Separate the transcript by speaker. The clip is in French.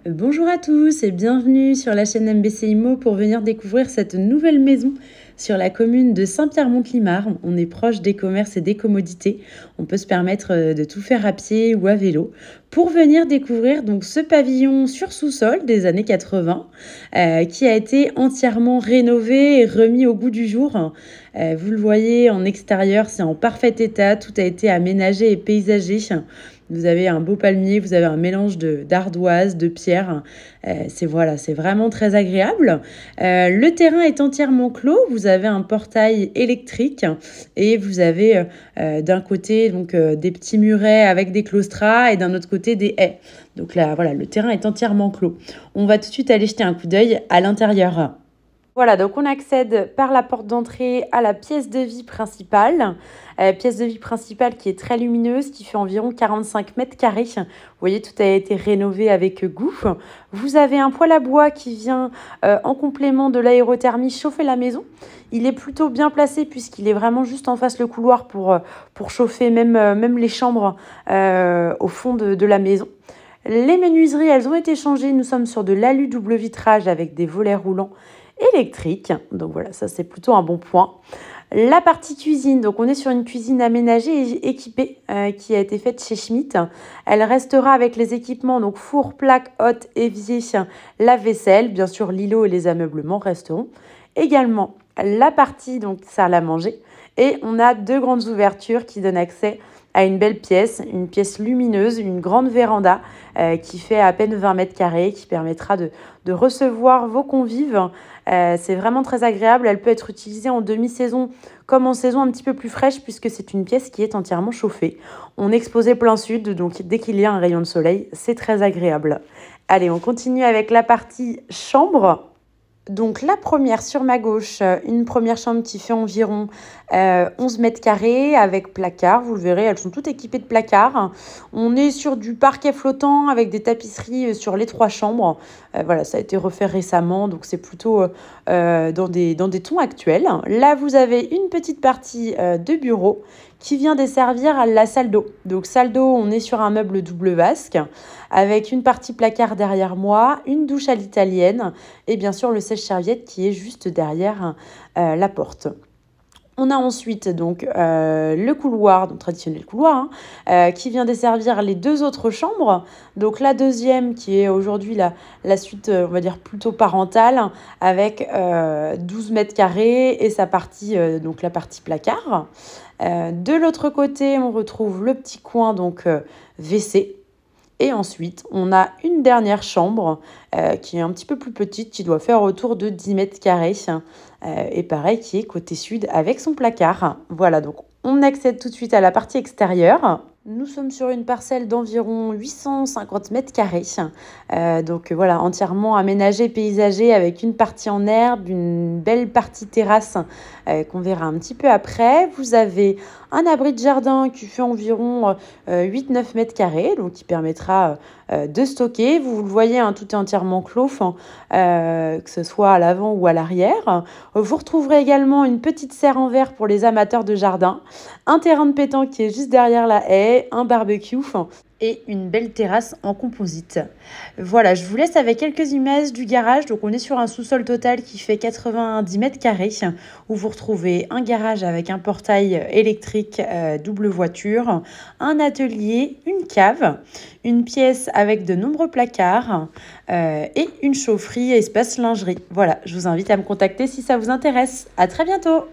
Speaker 1: Bonjour à tous et bienvenue sur la chaîne MBC Immo pour venir découvrir cette nouvelle maison sur la commune de Saint-Pierre-Mont-Limard. On est proche des commerces et des commodités. On peut se permettre de tout faire à pied ou à vélo pour venir découvrir donc ce pavillon sur sous-sol des années 80 qui a été entièrement rénové et remis au goût du jour. Vous le voyez en extérieur, c'est en parfait état. Tout a été aménagé et paysagé. Vous avez un beau palmier, vous avez un mélange d'ardoise, de pierre. C'est vraiment très agréable. Le terrain est entièrement clos. Vous avez un portail électrique et vous avez d'un côté des petits murets avec des claustras et d'un autre côté des haies. Donc là, voilà, le terrain est entièrement clos. On va tout de suite aller jeter un coup d'œil à l'intérieur. Voilà, donc on accède par la porte d'entrée à la pièce de vie principale. Pièce de vie principale qui est très lumineuse, qui fait environ 45 mètres carrés. Vous voyez, tout a été rénové avec goût. Vous avez un poêle à bois qui vient en complément de l'aérothermie chauffer la maison. Il est plutôt bien placé puisqu'il est vraiment juste en face le couloir pour chauffer même les chambres au fond de la maison. Les menuiseries, elles ont été changées. Nous sommes sur de l'alu double vitrage avec des volets roulants électrique. Donc voilà, ça c'est plutôt un bon point. La partie cuisine, donc on est sur une cuisine aménagée et équipée qui a été faite chez Schmitt. Elle restera avec les équipements, donc four, plaque, hotte, évier, lave-vaisselle. Bien sûr, l'îlot et les ameublements resteront. Également, la partie donc salle à manger. Et on a deux grandes ouvertures qui donnent accès à une belle pièce, une pièce lumineuse, une grande véranda qui fait à peine 20 mètres carrés, qui permettra de recevoir vos convives. C'est vraiment très agréable. Elle peut être utilisée en demi-saison comme en saison un petit peu plus fraîche puisque c'est une pièce qui est entièrement chauffée. On est exposé plein sud, donc dès qu'il y a un rayon de soleil, c'est très agréable. Allez, on continue avec la partie chambre. Donc la première sur ma gauche, une première chambre qui fait environ 11 mètres carrés avec placard. Vous le verrez, elles sont toutes équipées de placards. On est sur du parquet flottant avec des tapisseries sur les trois chambres. Voilà, ça a été refait récemment, donc c'est plutôt dans des tons actuels. Là, vous avez une petite partie de bureau qui vient desservir la salle d'eau. Donc salle d'eau, on est sur un meuble double vasque avec une partie placard derrière moi, une douche à l'italienne et bien sûr le sèche-serviette qui est juste derrière la porte. On a ensuite donc le couloir, donc traditionnel couloir, qui vient desservir les deux autres chambres. Donc la deuxième qui est aujourd'hui la suite, on va dire plutôt parentale, avec 12 mètres carrés et sa partie, donc la partie placard. De l'autre côté, on retrouve le petit coin, donc WC. Et ensuite, on a une dernière chambre qui est un petit peu plus petite, qui doit faire autour de 10 mètres carrés. Et pareil, qui est côté sud avec son placard. Voilà, donc on accède tout de suite à la partie extérieure. Nous sommes sur une parcelle d'environ 850 mètres carrés. Donc voilà, entièrement aménagée, paysagée avec une partie en herbe, une belle partie terrasse qu'on verra un petit peu après. Vous avez un abri de jardin qui fait environ 8-9 mètres carrés, donc qui permettra de stocker. Vous le voyez, hein, tout est entièrement clos, que ce soit à l'avant ou à l'arrière. Vous retrouverez également une petite serre en verre pour les amateurs de jardin, un terrain de pétanque qui est juste derrière la haie, un barbecue et une belle terrasse en composite. Voilà, je vous laisse avec quelques images du garage. Donc on est sur un sous-sol total qui fait 90 mètres carrés où vous retrouvez un garage avec un portail électrique double voiture, un atelier, une cave, une pièce avec de nombreux placards et une chaufferie espace lingerie. Voilà, je vous invite à me contacter si ça vous intéresse. À très bientôt.